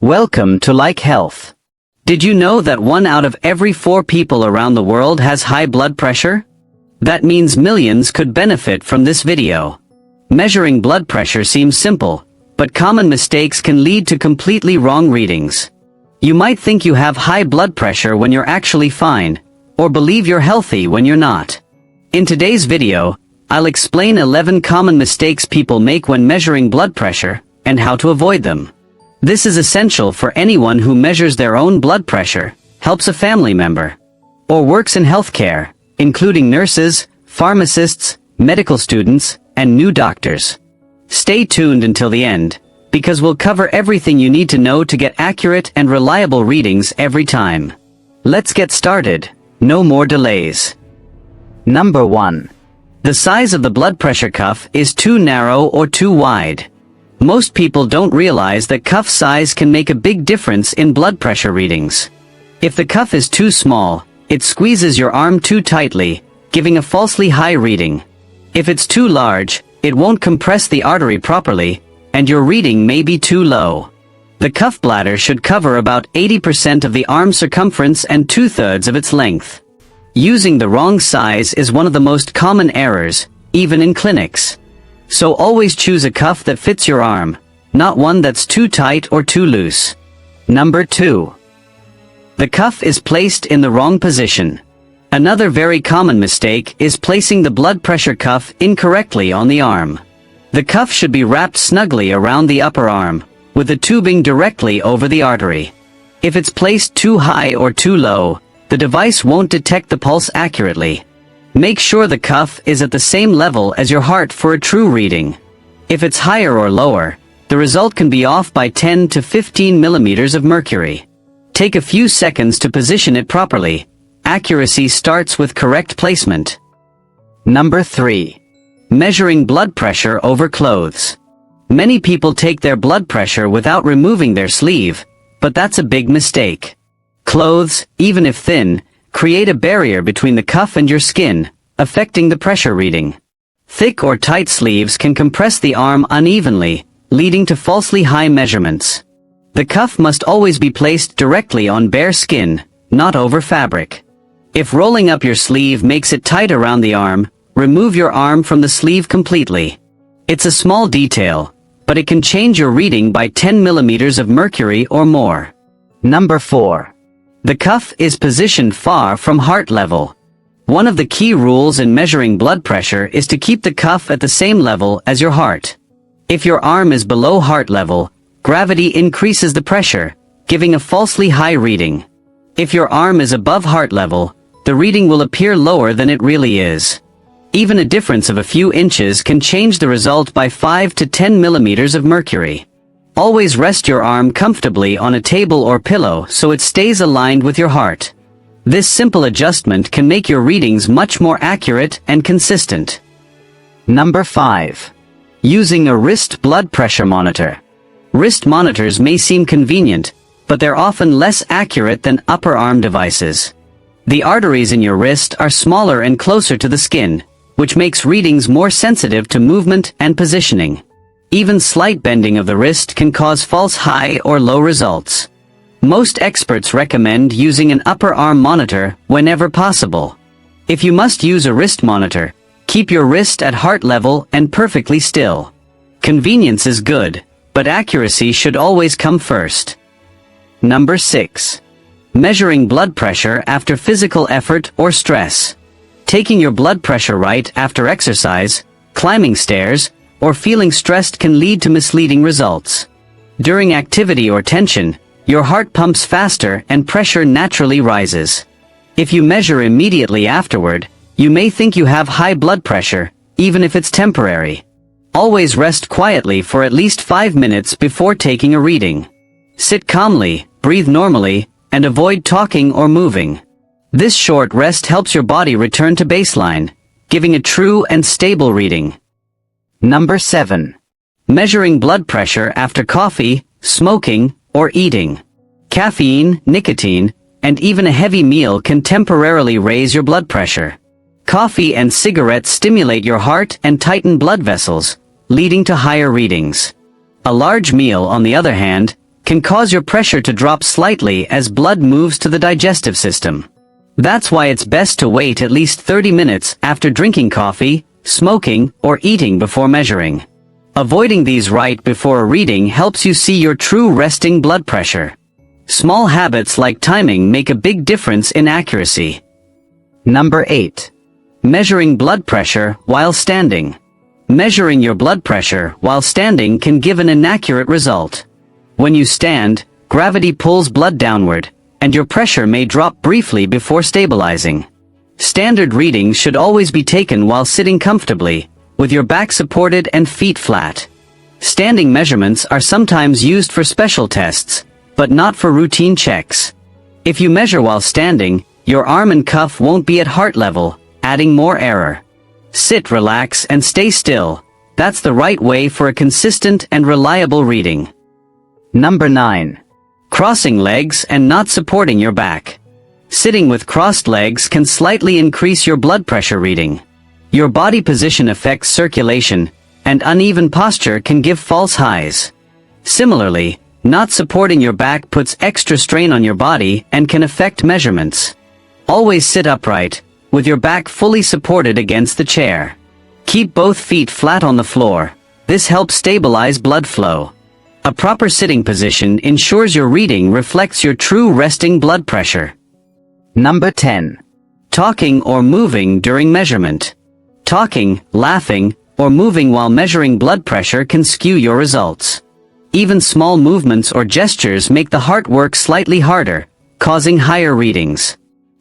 Welcome to Like Health. Did you know that 1 out of every 4 people around the world has high blood pressure? That means millions could benefit from this video. Measuring blood pressure seems simple, but common mistakes can lead to completely wrong readings. You might think you have high blood pressure when you're actually fine, or believe you're healthy when you're not. In today's video, I'll explain 11 common mistakes people make when measuring blood pressure, and how to avoid them. This is essential for anyone who measures their own blood pressure, helps a family member, or works in healthcare, including nurses, pharmacists, medical students, and new doctors. Stay tuned until the end, because we'll cover everything you need to know to get accurate and reliable readings every time. Let's get started. No more delays. Number 1. The size of the blood pressure cuff is too narrow or too wide. Most people don't realize that cuff size can make a big difference in blood pressure readings. If the cuff is too small, it squeezes your arm too tightly, giving a falsely high reading. If it's too large, it won't compress the artery properly, and your reading may be too low. The cuff bladder should cover about 80% of the arm circumference and 2/3 of its length. Using the wrong size is one of the most common errors, even in clinics. So always choose a cuff that fits your arm, not one that's too tight or too loose. Number 2. The cuff is placed in the wrong position. Another very common mistake is placing the blood pressure cuff incorrectly on the arm. The cuff should be wrapped snugly around the upper arm, with the tubing directly over the artery. If it's placed too high or too low, the device won't detect the pulse accurately. Make sure the cuff is at the same level as your heart for a true reading. If it's higher or lower, the result can be off by 10 to 15 millimeters of mercury. Take a few seconds to position it properly. Accuracy starts with correct placement. Number 3. Measuring blood pressure over clothes. Many people take their blood pressure without removing their sleeve, but that's a big mistake. Clothes, even if thin, create a barrier between the cuff and your skin, affecting the pressure reading. Thick or tight sleeves can compress the arm unevenly, leading to falsely high measurements. The cuff must always be placed directly on bare skin, not over fabric. If rolling up your sleeve makes it tight around the arm, remove your arm from the sleeve completely. It's a small detail, but it can change your reading by 10 millimeters of mercury or more. Number 4. The cuff is positioned far from heart level. One of the key rules in measuring blood pressure is to keep the cuff at the same level as your heart. If your arm is below heart level, gravity increases the pressure, giving a falsely high reading. If your arm is above heart level, the reading will appear lower than it really is. Even a difference of a few inches can change the result by 5 to 10 millimeters of mercury. Always rest your arm comfortably on a table or pillow so it stays aligned with your heart. This simple adjustment can make your readings much more accurate and consistent. Number 5. Using a wrist blood pressure monitor. Wrist monitors may seem convenient, but they're often less accurate than upper arm devices. The arteries in your wrist are smaller and closer to the skin, which makes readings more sensitive to movement and positioning. Even slight bending of the wrist can cause false high or low results. Most experts recommend using an upper arm monitor whenever possible. If you must use a wrist monitor, keep your wrist at heart level and perfectly still. Convenience is good, but accuracy should always come first. Number 6. Measuring blood pressure after physical effort or stress. Taking your blood pressure right after exercise, climbing stairs, or feeling stressed can lead to misleading results. During activity or tension, your heart pumps faster and pressure naturally rises. If you measure immediately afterward, you may think you have high blood pressure, even if it's temporary. Always rest quietly for at least 5 minutes before taking a reading. Sit calmly, breathe normally, and avoid talking or moving. This short rest helps your body return to baseline, giving a true and stable reading. Number 7. Measuring blood pressure after coffee, smoking, or eating. Caffeine, nicotine, and even a heavy meal can temporarily raise your blood pressure. Coffee and cigarettes stimulate your heart and tighten blood vessels, leading to higher readings. A large meal, on the other hand, can cause your pressure to drop slightly as blood moves to the digestive system. That's why it's best to wait at least 30 minutes after drinking coffee, smoking, or eating before measuring. Avoiding these right before a reading helps you see your true resting blood pressure. Small habits like timing make a big difference in accuracy. Number 8. Measuring blood pressure while standing. Measuring your blood pressure while standing can give an inaccurate result. When you stand, gravity pulls blood downward, and your pressure may drop briefly before stabilizing. Standard readings should always be taken while sitting comfortably, with your back supported and feet flat. Standing measurements are sometimes used for special tests, but not for routine checks. If you measure while standing, your arm and cuff won't be at heart level, adding more error. Sit, relax, and stay still. That's the right way for a consistent and reliable reading. Number 9. Crossing legs and not supporting your back. Sitting with crossed legs can slightly increase your blood pressure reading. Your body position affects circulation, and uneven posture can give false highs. Similarly, not supporting your back puts extra strain on your body and can affect measurements. Always sit upright, with your back fully supported against the chair. Keep both feet flat on the floor. This helps stabilize blood flow. A proper sitting position ensures your reading reflects your true resting blood pressure. Number 10. Talking or moving during measurement. Talking, laughing, or moving while measuring blood pressure can skew your results. Even small movements or gestures make the heart work slightly harder, causing higher readings.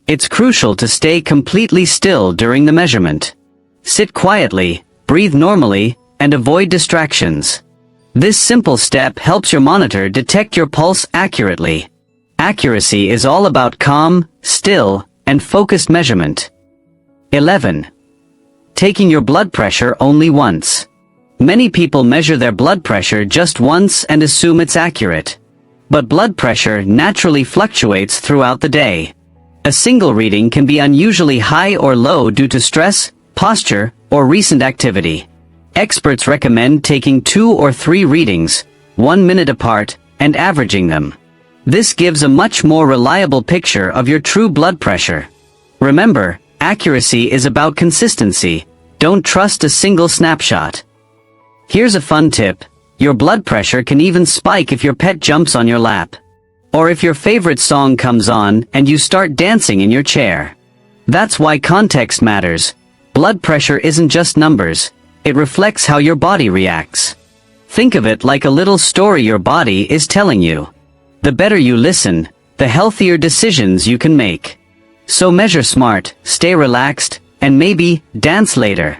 It's crucial to stay completely still during the measurement. Sit quietly, breathe normally, and avoid distractions. This simple step helps your monitor detect your pulse accurately. Accuracy is all about calm, still, and focused measurement. 11. Taking your blood pressure only once. Many people measure their blood pressure just once and assume it's accurate. But blood pressure naturally fluctuates throughout the day. A single reading can be unusually high or low due to stress, posture, or recent activity. Experts recommend taking 2 or 3 readings, 1 minute apart, and averaging them. This gives a much more reliable picture of your true blood pressure. Remember, accuracy is about consistency. Don't trust a single snapshot. Here's a fun tip. Your blood pressure can even spike if your pet jumps on your lap. Or if your favorite song comes on and you start dancing in your chair. That's why context matters. Blood pressure isn't just numbers. It reflects how your body reacts. Think of it like a little story your body is telling you. The better you listen, the healthier decisions you can make. So measure smart, stay relaxed, and maybe dance later.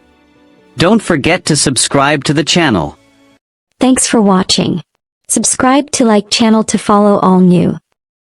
Don't forget to subscribe to the channel. Thanks for watching. Subscribe to like channel to follow all new